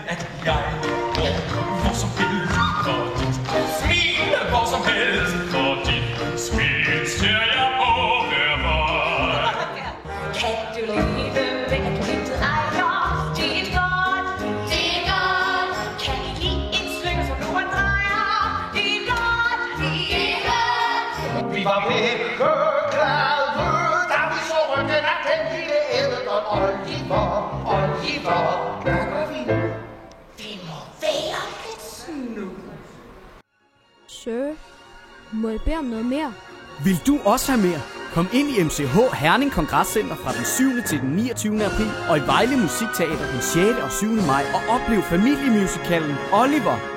at jeg går hvor som helst, og dit smil hvor som helst, og dit smil ser jeg på hver vej. Kan du lide væk at intet ejer? Det er godt, det er godt. Kan I lide en slynger, som nu drejer? Det er godt, det er godt. Vi var begge glade, da vi så ryggen af den lille æderdon Oliver. Hvad gør vi nu? Det må være lidt snu. Sir, må jeg bede om noget mere? Vil du også have mere? Kom ind i MCH Herning Kongresscenter fra den 7. til den 29. april og i Vejle Musikteater den 6. og 7. maj og oplev familiemusicalen Oliver.